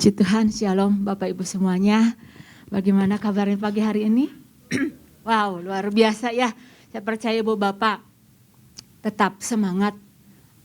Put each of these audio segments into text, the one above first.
Puji Tuhan, Shalom Bapak Ibu semuanya. Bagaimana kabarnya pagi hari ini? Wow, luar biasa ya. Saya percaya Ibu Bapak tetap semangat,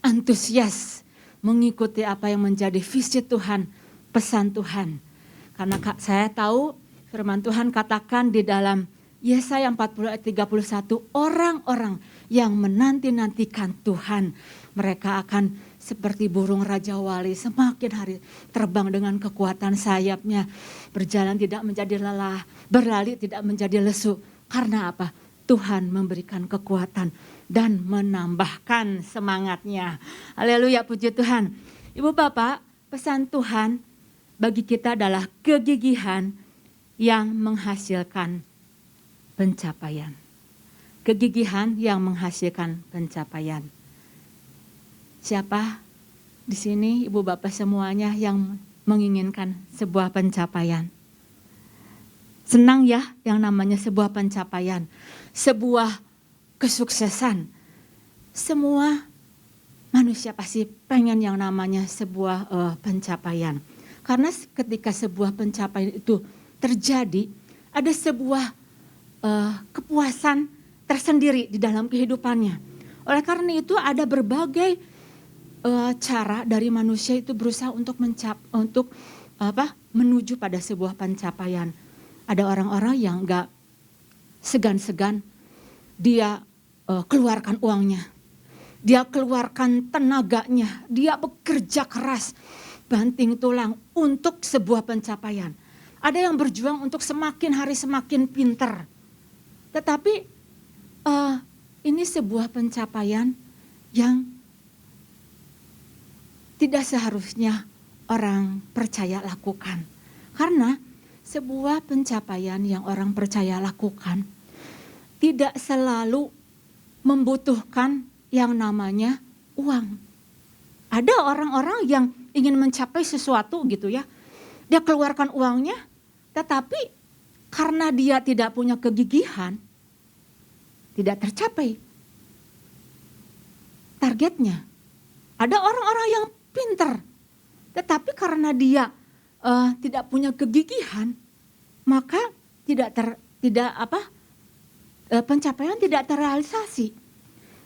antusias mengikuti apa yang menjadi visi Tuhan, pesan Tuhan. Karena saya tahu firman Tuhan katakan di dalam Yesaya 40 ayat 31, orang-orang yang menanti-nantikan Tuhan, mereka akan seperti burung Raja Wali, semakin hari terbang dengan kekuatan sayapnya, berjalan tidak menjadi lelah, berlari tidak menjadi lesu. Karena apa? Tuhan memberikan kekuatan dan menambahkan semangatnya. Haleluya, puji Tuhan. Ibu Bapak, pesan Tuhan bagi kita adalah kegigihan yang menghasilkan pencapaian. Kegigihan yang menghasilkan pencapaian. Siapa di sini Ibu Bapak semuanya yang menginginkan sebuah pencapaian? Senang ya yang namanya sebuah pencapaian, sebuah kesuksesan. Semua manusia pasti pengen yang namanya sebuah pencapaian. Karena ketika sebuah pencapaian itu terjadi, ada sebuah kepuasan tersendiri di dalam kehidupannya. Oleh karena itu ada berbagai cara dari manusia itu berusaha untuk menuju pada sebuah pencapaian. Ada orang-orang yang enggak segan-segan, dia keluarkan uangnya, dia keluarkan tenaganya, dia bekerja keras, banting tulang untuk sebuah pencapaian. Ada yang berjuang untuk semakin hari semakin pintar. Tetapi ini sebuah pencapaian yang tidak seharusnya orang percaya lakukan. Karena sebuah pencapaian yang orang percaya lakukan tidak selalu membutuhkan yang namanya uang. Ada orang-orang yang ingin mencapai sesuatu gitu ya. Dia keluarkan uangnya, tetapi karena dia tidak punya kegigihan, tidak tercapai targetnya. Ada orang-orang yang pintar, tetapi karena dia tidak punya kegigihan, maka pencapaian tidak terrealisasi.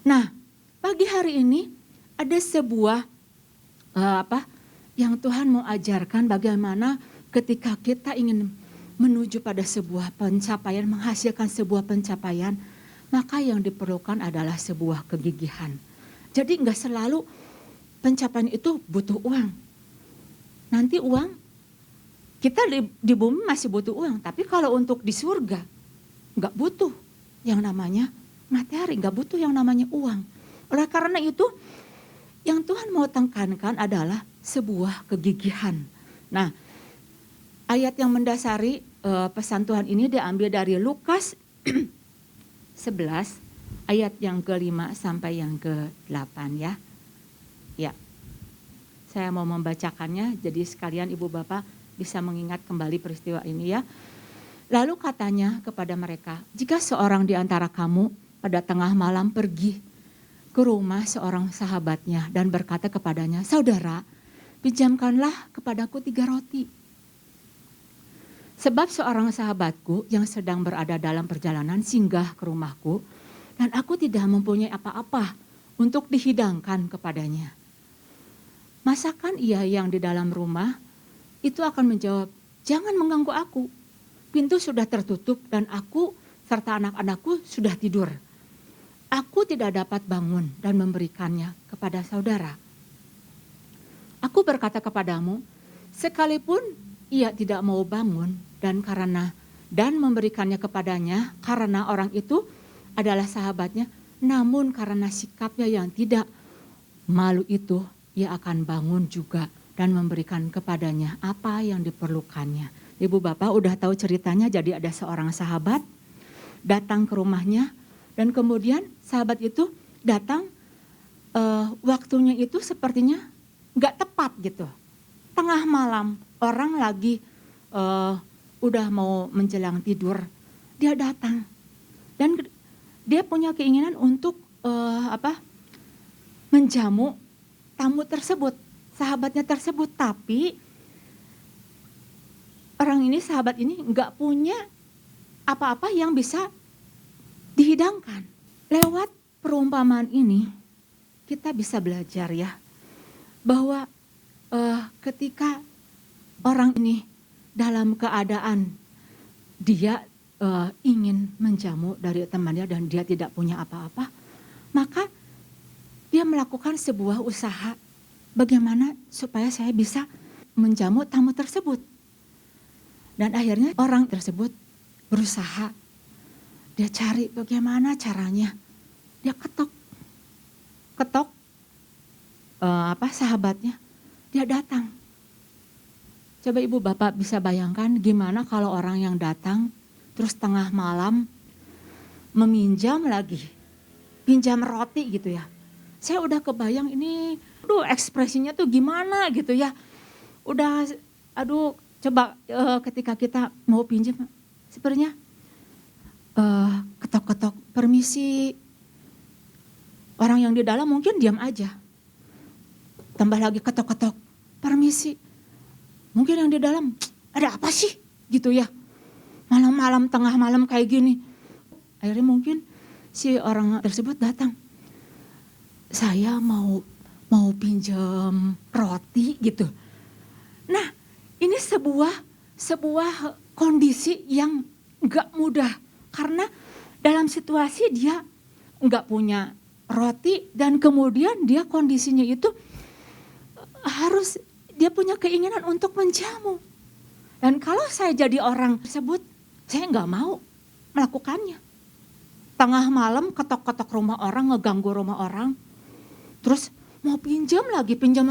Nah, pagi hari ini ada sebuah yang Tuhan mau ajarkan bagaimana ketika kita ingin menuju pada sebuah pencapaian, menghasilkan sebuah pencapaian, maka yang diperlukan adalah sebuah kegigihan. Jadi enggak selalu pencapaian itu butuh uang. Nanti uang, kita di bumi masih butuh uang. Tapi kalau untuk di surga, enggak butuh yang namanya materi, enggak butuh yang namanya uang. Oleh karena itu, yang Tuhan mau tekankan adalah sebuah kegigihan. Nah, ayat yang mendasari pesan Tuhan ini diambil dari Lukas 11, ayat yang ke-5 sampai yang ke-8 ya. Ya, saya mau membacakannya, jadi sekalian Ibu Bapak bisa mengingat kembali peristiwa ini ya. Lalu katanya kepada mereka, jika seorang di antara kamu pada tengah malam pergi ke rumah seorang sahabatnya dan berkata kepadanya, saudara, pinjamkanlah kepadaku 3 roti. Sebab seorang sahabatku yang sedang berada dalam perjalanan singgah ke rumahku dan aku tidak mempunyai apa-apa untuk dihidangkan kepadanya. Masakan ia yang di dalam rumah itu akan menjawab, jangan mengganggu aku. Pintu sudah tertutup dan aku serta anak-anakku sudah tidur. Aku tidak dapat bangun dan memberikannya kepada saudara. Aku berkata kepadamu, sekalipun ia tidak mau bangun dan memberikannya kepadanya karena orang itu adalah sahabatnya, namun karena sikapnya yang tidak malu itu, ia akan bangun juga dan memberikan kepadanya apa yang diperlukannya. Ibu Bapak udah tahu ceritanya, jadi ada seorang sahabat datang ke rumahnya dan kemudian sahabat itu datang waktunya itu sepertinya gak tepat gitu. Tengah malam orang lagi udah mau menjelang tidur, dia datang dan dia punya keinginan untuk menjamu tamu tersebut, sahabatnya tersebut, tapi orang ini, sahabat ini nggak punya apa-apa yang bisa dihidangkan. Lewat perumpamaan ini kita bisa belajar ya, bahwa ketika orang ini dalam keadaan dia ingin menjamu dari temannya dan dia tidak punya apa-apa, maka dia melakukan sebuah usaha bagaimana supaya saya bisa menjamu tamu tersebut. Dan akhirnya orang tersebut berusaha, dia cari bagaimana caranya, dia ketok sahabatnya, dia datang. Coba ibu bapak bisa bayangkan gimana kalau orang yang datang terus tengah malam meminjam lagi, pinjam roti gitu ya. Saya udah kebayang ini, ekspresinya tuh gimana gitu ya. Udah, coba ketika kita mau pinjam, sebenarnya ketok-ketok, permisi. Orang yang di dalam mungkin diam aja. Tambah lagi ketok-ketok, permisi. Mungkin yang di dalam, ada apa sih gitu ya. Malam-malam, tengah malam kayak gini. Akhirnya mungkin si orang tersebut datang. Saya mau pinjam roti gitu. Nah, ini sebuah kondisi yang gak mudah. Karena dalam situasi dia gak punya roti dan kemudian dia kondisinya itu harus dia punya keinginan untuk menjamu. Dan kalau saya jadi orang tersebut, saya gak mau melakukannya. Tengah malam ketok-ketok rumah orang, ngeganggu rumah orang. Terus mau pinjam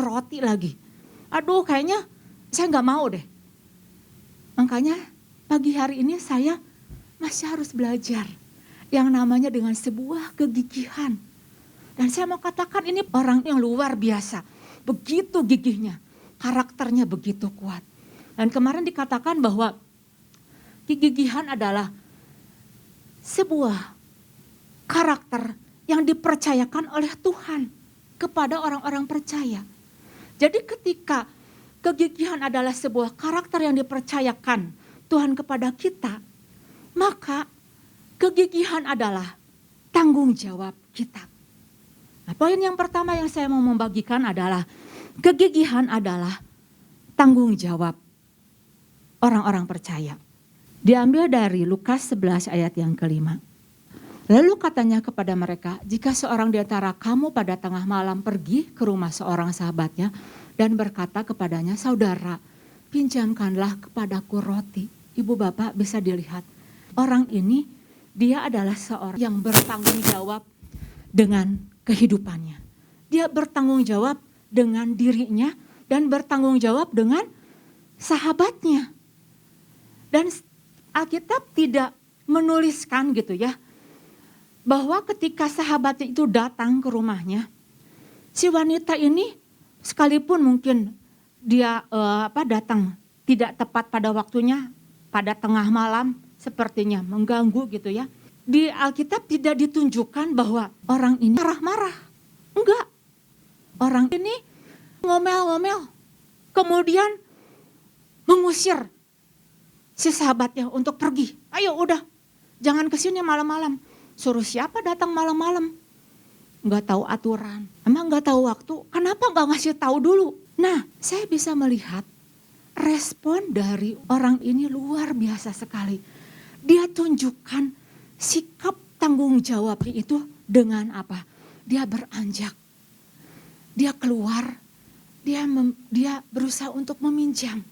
roti lagi. Aduh, kayaknya saya gak mau deh. Makanya pagi hari ini saya masih harus belajar yang namanya dengan sebuah kegigihan. Dan saya mau katakan ini orang yang luar biasa. Begitu gigihnya, karakternya begitu kuat. Dan kemarin dikatakan bahwa kegigihan adalah sebuah karakter yang dipercayakan oleh Tuhan kepada orang-orang percaya. Jadi ketika kegigihan adalah sebuah karakter yang dipercayakan Tuhan kepada kita, maka kegigihan adalah tanggung jawab kita. Nah, poin yang pertama yang saya mau membagikan adalah kegigihan adalah tanggung jawab orang-orang percaya. Diambil dari Lukas 11 ayat yang kelima. Lalu katanya kepada mereka, jika seorang di antara kamu pada tengah malam pergi ke rumah seorang sahabatnya dan berkata kepadanya, saudara, pinjamkanlah kepadaku roti. Ibu bapak bisa dilihat, orang ini dia adalah seorang yang bertanggung jawab dengan kehidupannya. Dia bertanggung jawab dengan dirinya dan bertanggung jawab dengan sahabatnya. Dan Alkitab tidak menuliskan gitu ya, bahwa ketika sahabatnya itu datang ke rumahnya, si wanita ini sekalipun mungkin dia datang tidak tepat pada waktunya, pada tengah malam sepertinya mengganggu gitu ya. Di Alkitab tidak ditunjukkan bahwa orang ini marah-marah. Enggak. Orang ini ngomel-ngomel. Kemudian mengusir si sahabatnya untuk pergi. Ayo udah, jangan kesini malam-malam. Suruh siapa datang malam-malam? Enggak tahu aturan. Emang enggak tahu waktu. Kenapa enggak ngasih tahu dulu? Nah, saya bisa melihat respon dari orang ini luar biasa sekali. Dia tunjukkan sikap tanggung jawabnya itu dengan apa? Dia beranjak. Dia keluar. Dia berusaha untuk meminjam.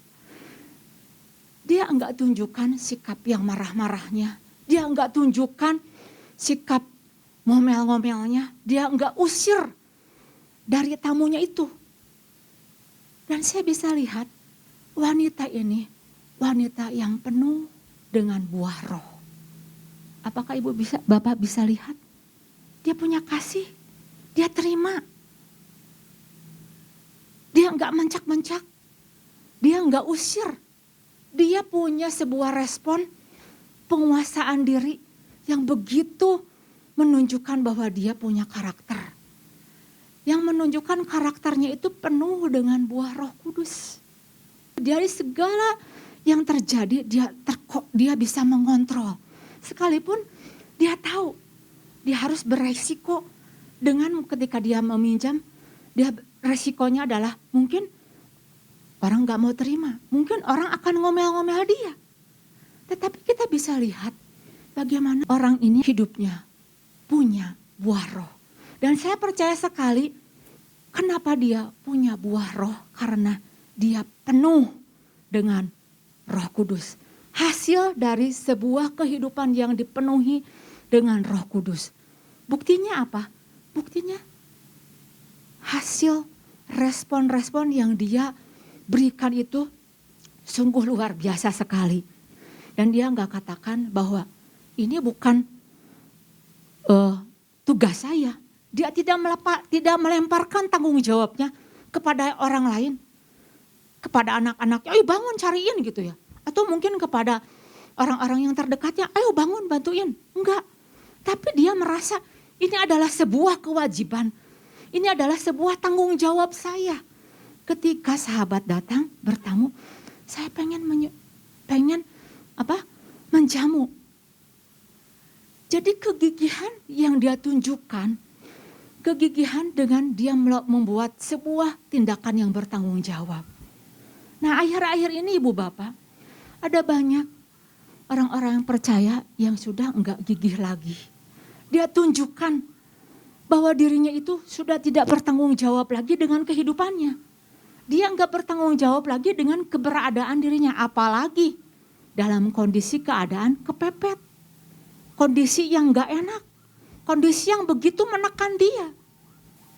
Dia enggak tunjukkan sikap yang marah-marahnya. Dia enggak tunjukkan sikap ngomel-ngomelnya. Dia enggak usir dari tamunya itu. Dan saya bisa lihat wanita ini, wanita yang penuh dengan buah roh. Apakah Bapak bisa lihat? Dia punya kasih, dia terima. Dia enggak mencak-mencak, dia enggak usir. Dia punya sebuah respon penguasaan diri yang begitu menunjukkan bahwa dia punya karakter. Yang menunjukkan karakternya itu penuh dengan buah Roh Kudus. Dari segala yang terjadi dia bisa mengontrol. Sekalipun dia tahu dia harus beresiko dengan ketika dia meminjam, dia resikonya adalah mungkin orang gak mau terima, mungkin orang akan ngomel-ngomel dia. Tetapi kita bisa lihat bagaimana orang ini hidupnya punya buah roh. Dan saya percaya sekali kenapa dia punya buah roh, karena dia penuh dengan Roh Kudus. Hasil dari sebuah kehidupan yang dipenuhi dengan Roh Kudus. Buktinya apa? Buktinya hasil respon-respon yang dia berikan itu sungguh luar biasa sekali. Dan dia gak katakan bahwa ini bukan tugas saya. Dia tidak melemparkan tanggung jawabnya kepada orang lain. Kepada anak-anaknya, ayo bangun cariin gitu ya. Atau mungkin kepada orang-orang yang terdekatnya, ayo bangun bantuin. Enggak. Tapi dia merasa ini adalah sebuah kewajiban. Ini adalah sebuah tanggung jawab saya. Ketika sahabat datang bertamu, saya pengen menjamu. Jadi kegigihan yang dia tunjukkan, kegigihan dengan dia membuat sebuah tindakan yang bertanggung jawab. Nah, akhir-akhir ini Ibu Bapak, ada banyak orang-orang percaya yang sudah enggak gigih lagi. Dia tunjukkan bahwa dirinya itu sudah tidak bertanggung jawab lagi dengan kehidupannya. Dia enggak bertanggung jawab lagi dengan keberadaan dirinya, apalagi dalam kondisi keadaan kepepet. Kondisi yang enggak enak, kondisi yang begitu menekan dia.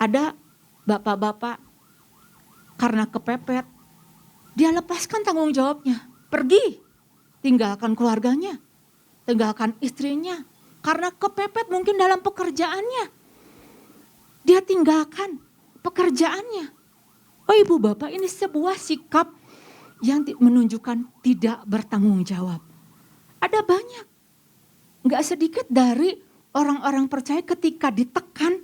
Ada bapak-bapak karena kepepet, dia lepaskan tanggung jawabnya, pergi, tinggalkan keluarganya, tinggalkan istrinya. Karena kepepet mungkin dalam pekerjaannya, dia tinggalkan pekerjaannya. Oh Ibu Bapak, ini sebuah sikap yang menunjukkan tidak bertanggung jawab. Ada banyak, gak sedikit dari orang-orang percaya ketika ditekan,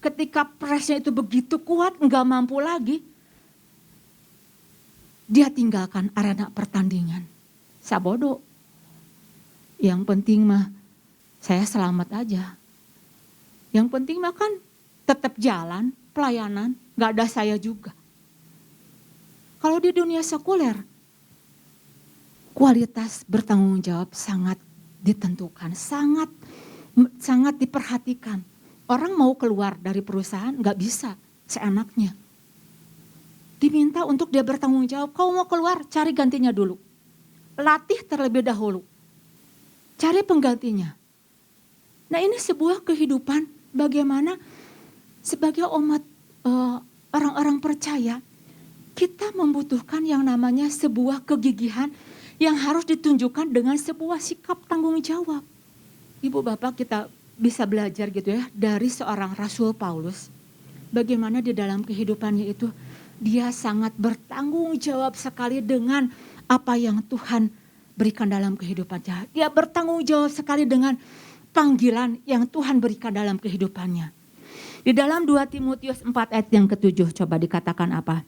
ketika presnya itu begitu kuat, gak mampu lagi, dia tinggalkan arena pertandingan. Sabodo. Yang penting mah saya selamat aja. Yang penting mah kan tetap jalan, pelayanan, gak ada saya juga. Kalau di dunia sekuler, kualitas bertanggung jawab sangat ditentukan, sangat diperhatikan. Orang mau keluar dari perusahaan gak bisa seenaknya. Diminta untuk dia bertanggung jawab, kau mau keluar cari gantinya dulu. Latih terlebih dahulu. Cari penggantinya. Nah ini sebuah kehidupan bagaimana sebagai umat orang-orang percaya, kita membutuhkan yang namanya sebuah kegigihan yang harus ditunjukkan dengan sebuah sikap tanggung jawab. Ibu Bapak, kita bisa belajar gitu ya dari seorang Rasul Paulus. Bagaimana di dalam kehidupannya itu dia sangat bertanggung jawab sekali dengan apa yang Tuhan berikan dalam kehidupannya. Dia bertanggung jawab sekali dengan panggilan yang Tuhan berikan dalam kehidupannya. Di dalam 2 Timotius 4 ayat yang ke-7 coba dikatakan apa?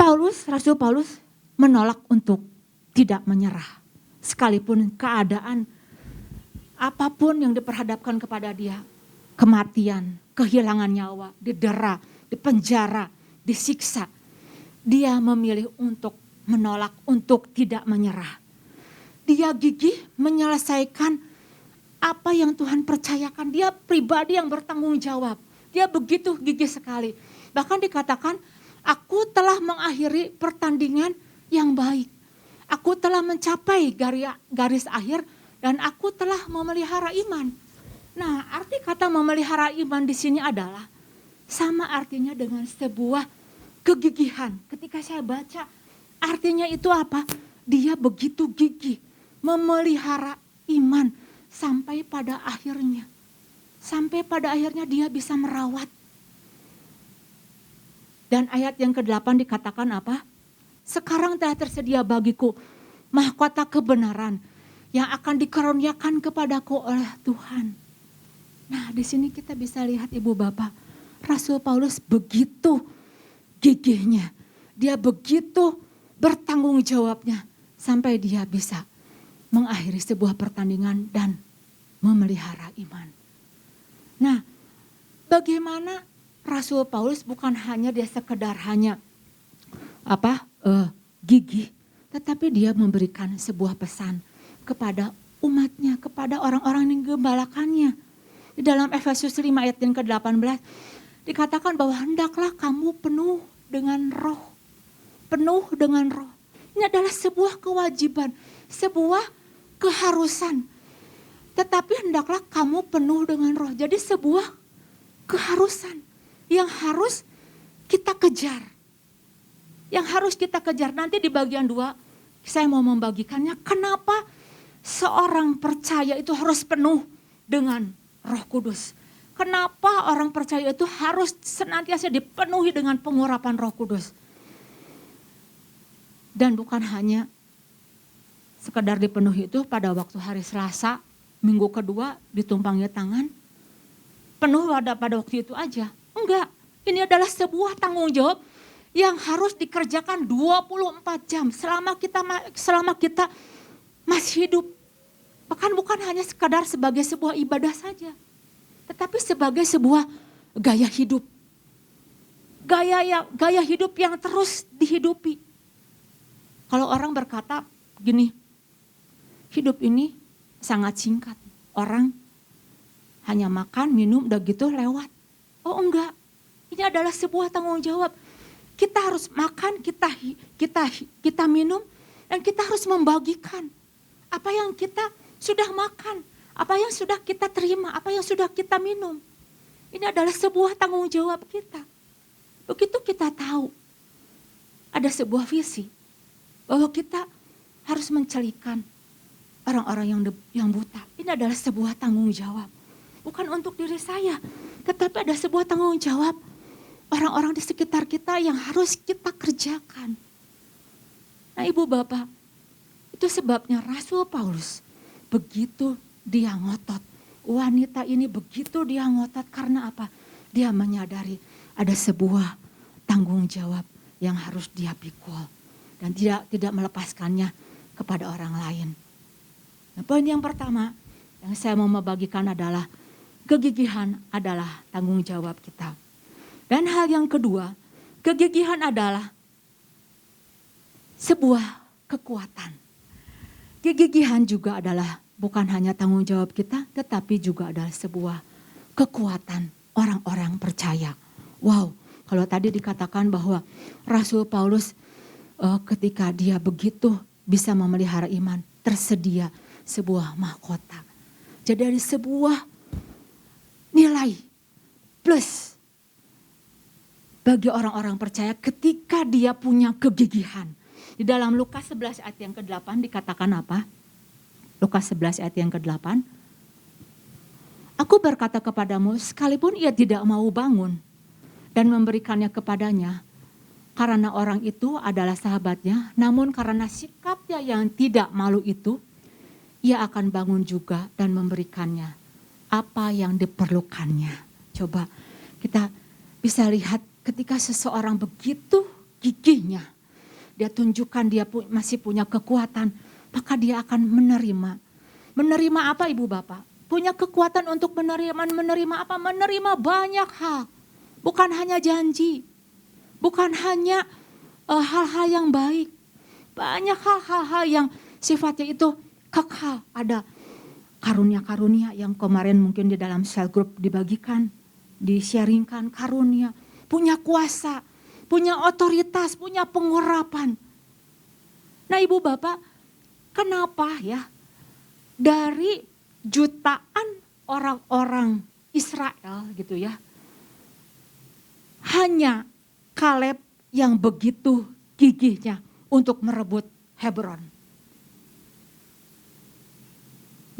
Rasul Paulus menolak untuk tidak menyerah. Sekalipun keadaan apapun yang diperhadapkan kepada dia, kematian, kehilangan nyawa, didera, dipenjara, disiksa, dia memilih untuk menolak, untuk tidak menyerah. Dia gigih menyelesaikan apa yang Tuhan percayakan. Dia pribadi yang bertanggung jawab. Dia begitu gigih sekali. Bahkan dikatakan, aku telah mengakhiri pertandingan yang baik. Aku telah mencapai garis akhir dan aku telah memelihara iman. Nah, arti kata memelihara iman di sini adalah sama artinya dengan sebuah kegigihan. Ketika saya baca, artinya itu apa? Dia begitu gigih memelihara iman sampai pada akhirnya. Sampai pada akhirnya dia bisa merawat. Dan ayat yang ke-8 dikatakan apa? Sekarang telah tersedia bagiku mahkota kebenaran yang akan dikaruniakan kepadaku oleh Tuhan. Nah, di sini kita bisa lihat Ibu Bapak, Rasul Paulus begitu gigihnya. Dia begitu bertanggung jawabnya sampai dia bisa mengakhiri sebuah pertandingan dan memelihara iman. Nah, bagaimana Rasul Paulus bukan hanya dia sekedar hanya gigih, tetapi dia memberikan sebuah pesan kepada umatnya, kepada orang-orang yang gembalakannya. Di dalam Efesus 5 ayat yang ke-18 dikatakan bahwa hendaklah kamu penuh dengan roh. Penuh dengan roh. Ini adalah sebuah kewajiban, sebuah keharusan. Tetapi hendaklah kamu penuh dengan roh. Jadi sebuah keharusan yang harus kita kejar. Yang harus kita kejar. Nanti di bagian 2 saya mau membagikannya kenapa seorang percaya itu harus penuh dengan Roh Kudus. Kenapa orang percaya itu harus senantiasa dipenuhi dengan pengurapan Roh Kudus. Dan bukan hanya sekedar dipenuhi itu pada waktu hari Selasa, minggu kedua ditumpangi tangan. Penuh pada waktu itu aja. Enggak, ini adalah sebuah tanggung jawab yang harus dikerjakan 24 jam selama kita masih hidup. Bahkan bukan hanya sekadar sebagai sebuah ibadah saja. Tetapi sebagai sebuah gaya hidup. Gaya hidup yang terus dihidupi. Kalau orang berkata gini, hidup ini sangat singkat. Orang hanya makan, minum, udah gitu lewat. Oh enggak, ini adalah sebuah tanggung jawab. Kita harus makan, kita minum, dan kita harus membagikan apa yang kita sudah makan, apa yang sudah kita terima, apa yang sudah kita minum. Ini adalah sebuah tanggung jawab kita. Begitu kita tahu ada sebuah visi bahwa kita harus mencelikan orang-orang yang buta. Ini adalah sebuah tanggung jawab. Bukan untuk diri saya, tetapi ada sebuah tanggung jawab orang-orang di sekitar kita yang harus kita kerjakan. Nah Ibu Bapak, itu sebabnya Rasul Paulus begitu dia ngotot. Wanita ini begitu dia ngotot karena apa? Dia menyadari ada sebuah tanggung jawab yang harus dia pikul. Dan tidak melepaskannya kepada orang lain. Nah, poin yang pertama yang saya mau membagikan adalah kegigihan adalah tanggung jawab kita. Dan hal yang kedua, kegigihan adalah sebuah kekuatan. Kegigihan juga adalah bukan hanya tanggung jawab kita, tetapi juga adalah sebuah kekuatan orang-orang percaya. Wow, kalau tadi dikatakan bahwa Rasul Paulus ketika dia begitu bisa memelihara iman, tersedia sebuah mahkota. Jadi dari sebuah nilai plus bagi orang-orang percaya ketika dia punya kegigihan. Di dalam Lukas 11 ayat yang ke-8 dikatakan apa? Lukas 11 ayat yang ke-8. Aku berkata kepadamu, sekalipun ia tidak mau bangun dan memberikannya kepadanya, karena orang itu adalah sahabatnya, namun karena sikapnya yang tidak malu itu, ia akan bangun juga dan memberikannya apa yang diperlukannya. Coba kita bisa lihat ketika seseorang begitu gigihnya, dia tunjukkan dia masih punya kekuatan, maka dia akan menerima. Menerima apa Ibu Bapak? Punya kekuatan untuk menerima apa? Menerima banyak hal, bukan hanya janji. Bukan hanya hal-hal yang baik. Banyak hal-hal yang sifatnya itu kekal. Ada karunia-karunia yang kemarin mungkin di dalam cell group dibagikan. Di-sharingkan karunia. Punya kuasa. Punya otoritas. Punya pengurapan. Nah Ibu Bapak, kenapa ya dari jutaan orang-orang Israel gitu ya. Hanya Kaleb yang begitu gigihnya untuk merebut Hebron.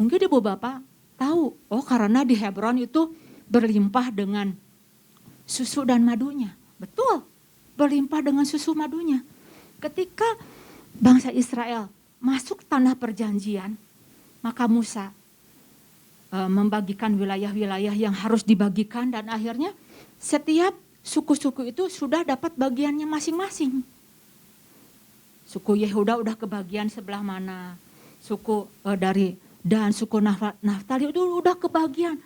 Mungkin Ibu Bapak tahu, oh karena di Hebron itu berlimpah dengan susu dan madunya. Betul, berlimpah dengan susu madunya. Ketika bangsa Israel masuk tanah perjanjian, maka Musa membagikan wilayah-wilayah yang harus dibagikan dan akhirnya setiap suku-suku itu sudah dapat bagiannya masing-masing. Suku Yehuda udah kebagian sebelah mana. Suku dari Dan, suku Naftali itu udah kebagian.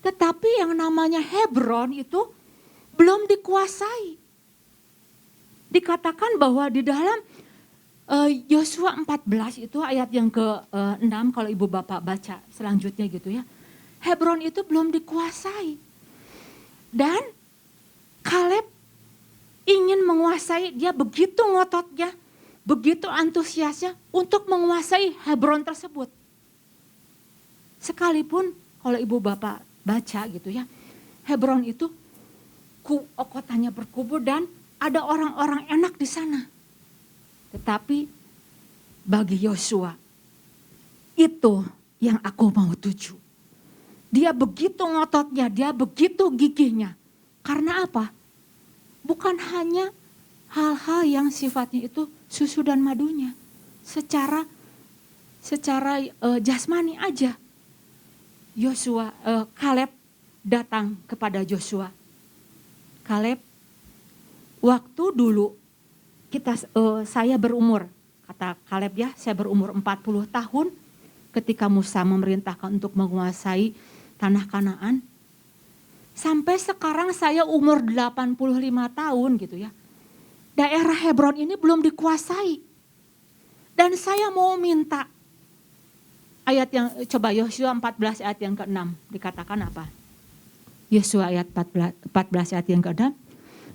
Tetapi yang namanya Hebron itu belum dikuasai. Dikatakan bahwa di dalam Yosua 14 itu ayat yang ke-6 kalau ibu bapak baca selanjutnya gitu ya. Hebron itu belum dikuasai. Dan Kaleb ingin menguasai, dia begitu ngototnya, begitu antusiasnya untuk menguasai Hebron tersebut. Sekalipun kalau ibu bapak baca gitu ya, Hebron itu kotanya berkubur dan ada orang-orang enak di sana. Tetapi bagi Yosua itu yang aku mau tuju. Dia begitu ngototnya, dia begitu gigihnya. Karena apa? Bukan hanya hal-hal yang sifatnya itu susu dan madunya. Secara jasmani aja. Kaleb datang kepada Yosua. Kaleb, waktu dulu saya berumur, kata Kaleb ya, saya berumur 40 tahun ketika Musa memerintahkan untuk menguasai tanah Kanaan. Sampai sekarang saya umur 85 tahun gitu ya. Daerah Hebron ini belum dikuasai. Dan saya mau minta ayat yang, coba Yosua 14 ayat yang ke-6 dikatakan apa? Yosua ayat 14 ayat yang ke-6.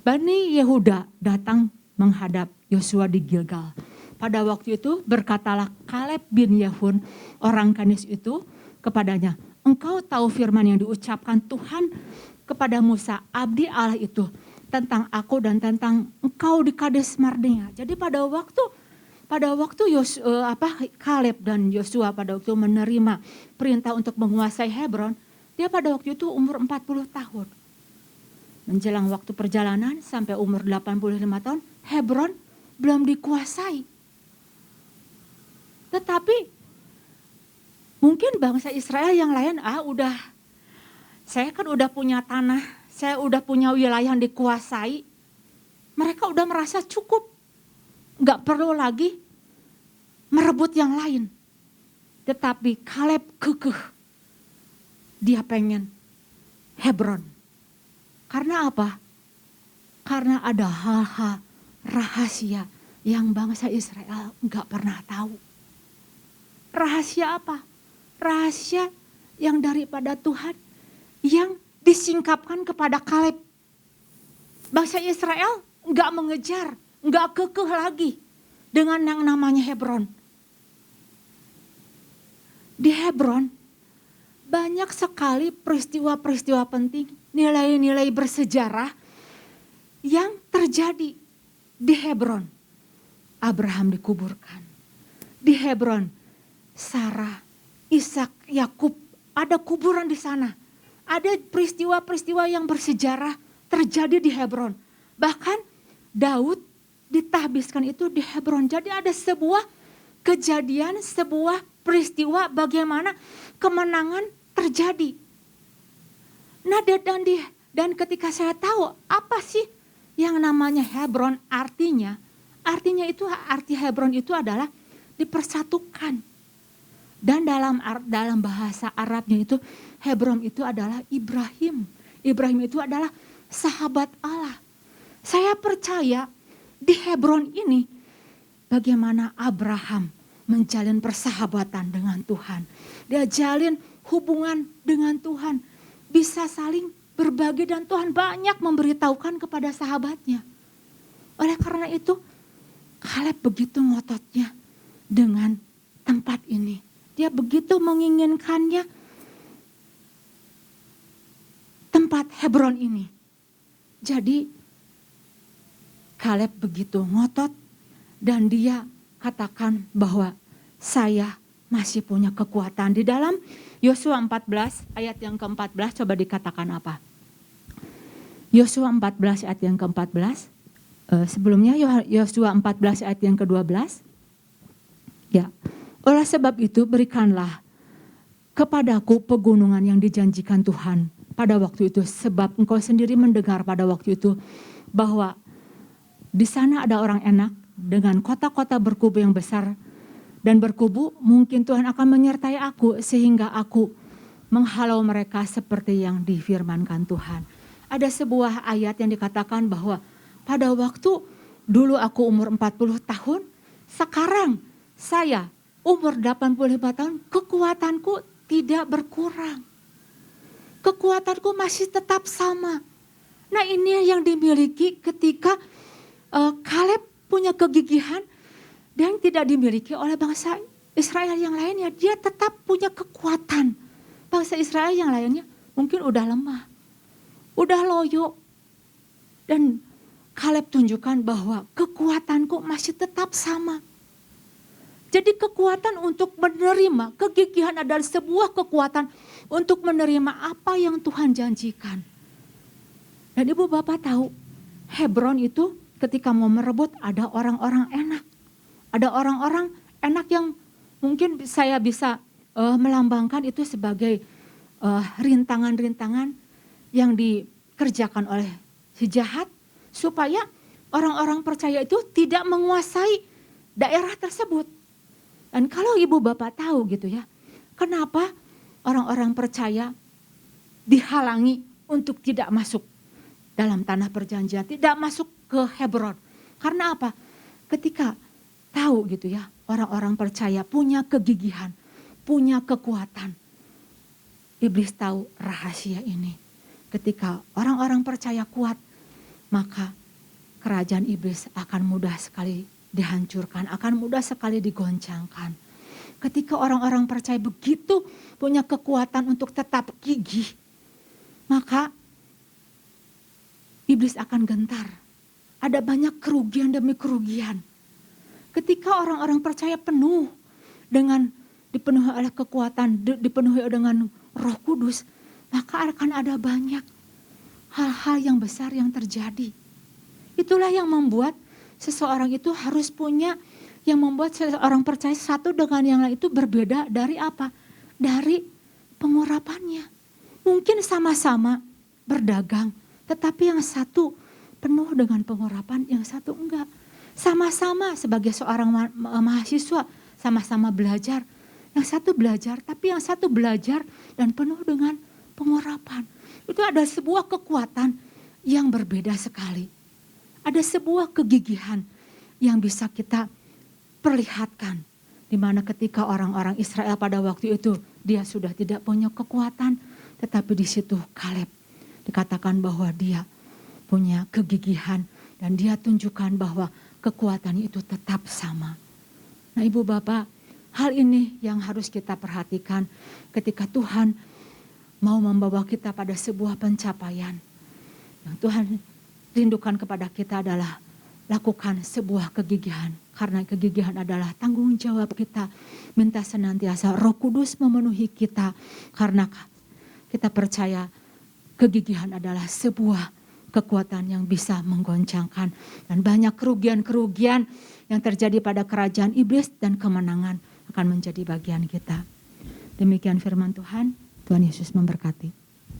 Bani Yehuda datang menghadap Yosua di Gilgal. Pada waktu itu berkatalah Kaleb bin Yefun orang Kenis itu kepadanya, engkau tahu firman yang diucapkan Tuhan kepada Musa, abdi Allah itu, tentang aku dan tentang engkau di Kades Barnea. Jadi pada waktu Kaleb dan Yosua pada waktu menerima perintah untuk menguasai Hebron, dia pada waktu itu umur 40 tahun. Menjelang waktu perjalanan sampai umur 85 tahun, Hebron belum dikuasai. Tetapi mungkin bangsa Israel yang lain, saya kan udah punya tanah, saya udah punya wilayah yang dikuasai. Mereka udah merasa cukup, gak perlu lagi merebut yang lain. Tetapi Kaleb kekeh, dia pengen Hebron. Karena apa? Karena ada hal-hal rahasia yang bangsa Israel gak pernah tahu. Rahasia apa? Rahasia yang daripada Tuhan yang disingkapkan kepada Kaleb. Bangsa Israel gak mengejar, gak kekeh lagi dengan yang namanya Hebron. Di Hebron banyak sekali peristiwa-peristiwa penting, nilai-nilai bersejarah yang terjadi di Hebron. Abraham dikuburkan. Di Hebron, Sarah, Ishak, Yakub, ada kuburan di sana. Ada peristiwa-peristiwa yang bersejarah terjadi di Hebron. Bahkan Daud ditahbiskan itu di Hebron. Jadi ada sebuah kejadian, sebuah peristiwa bagaimana kemenangan terjadi. Nah dan ketika saya tahu apa sih yang namanya Hebron arti Hebron itu adalah dipersatukan. Dan dalam bahasa Arabnya itu Hebron itu adalah Ibrahim. Ibrahim itu adalah sahabat Allah. Saya percaya di Hebron ini bagaimana Abraham menjalin persahabatan dengan Tuhan. Dia jalin hubungan dengan Tuhan. Bisa saling berbagi dan Tuhan banyak memberitahukan kepada sahabatnya. Oleh karena itu Kaleb begitu ngototnya dengan tempat ini. Dia begitu menginginkannya tempat Hebron ini. Jadi Kaleb begitu ngotot dan dia katakan bahwa saya masih punya kekuatan. Di dalam Yosua 14 ayat yang ke-14 coba dikatakan apa? Yosua 14 ayat yang ke-14. Sebelumnya Yosua 14 ayat yang ke-12. Ya. Oleh sebab itu berikanlah kepadaku pegunungan yang dijanjikan Tuhan pada waktu itu. Sebab engkau sendiri mendengar pada waktu itu bahwa di sana ada orang enak dengan kota-kota berkubu yang besar dan berkubu, mungkin Tuhan akan menyertai aku sehingga aku menghalau mereka seperti yang difirmankan Tuhan. Ada sebuah ayat yang dikatakan bahwa pada waktu dulu aku umur 40 tahun, sekarang saya umur 85 tahun, kekuatanku tidak berkurang. Kekuatanku masih tetap sama. Nah, ini yang dimiliki ketika Kaleb punya kegigihan dan tidak dimiliki oleh bangsa Israel yang lainnya. Dia tetap punya kekuatan. Bangsa Israel yang lainnya mungkin udah lemah, udah loyo. Dan Kaleb tunjukkan bahwa kekuatanku masih tetap sama. Jadi kekuatan untuk menerima, kegigihan adalah sebuah kekuatan untuk menerima apa yang Tuhan janjikan. Dan ibu bapak tahu, Hebron itu ketika mau merebut ada orang-orang enak. Ada orang-orang enak yang mungkin saya bisa melambangkan itu sebagai rintangan-rintangan yang dikerjakan oleh si jahat. Supaya orang-orang percaya itu tidak menguasai daerah tersebut. Dan kalau ibu bapak tahu gitu ya, kenapa orang-orang percaya dihalangi untuk tidak masuk dalam tanah perjanjian, tidak masuk ke Hebron. Karena apa? Ketika tahu gitu ya, orang-orang percaya punya kegigihan, punya kekuatan. Iblis tahu rahasia ini. Ketika orang-orang percaya kuat, maka kerajaan iblis akan mudah sekali dihancurkan, akan mudah sekali digoncangkan. Ketika orang-orang percaya begitu punya kekuatan untuk tetap gigih, maka iblis akan gentar. Ada banyak kerugian demi kerugian. Ketika orang-orang percaya penuh dengan dipenuhi oleh kekuatan, dipenuhi dengan Roh Kudus, maka akan ada banyak hal-hal yang besar yang terjadi. Itulah yang membuat seseorang itu harus punya, yang membuat seseorang percaya satu dengan yang lain itu berbeda dari apa? Dari pengurapannya. Mungkin sama-sama berdagang, tetapi yang satu penuh dengan pengurapan, yang satu enggak. Sama-sama sebagai seorang mahasiswa, sama-sama belajar. Yang satu belajar, tapi yang satu belajar dan penuh dengan pengurapan. Itu ada sebuah kekuatan yang berbeda sekali. Ada sebuah kegigihan yang bisa kita perlihatkan. Di mana ketika orang-orang Israel pada waktu itu, dia sudah tidak punya kekuatan. Tetapi di situ Kaleb dikatakan bahwa dia punya kegigihan. Dan dia tunjukkan bahwa kekuatannya itu tetap sama. Nah ibu bapak, hal ini yang harus kita perhatikan ketika Tuhan mau membawa kita pada sebuah pencapaian. Yang Tuhan rindukan kepada kita adalah lakukan sebuah kegigihan. Karena kegigihan adalah tanggung jawab kita. Minta senantiasa Roh Kudus memenuhi kita. Karena kita percaya kegigihan adalah sebuah kekuatan yang bisa menggoncangkan. Dan banyak kerugian-kerugian yang terjadi pada kerajaan iblis dan kemenangan akan menjadi bagian kita. Demikian firman Tuhan. Tuhan Yesus memberkati.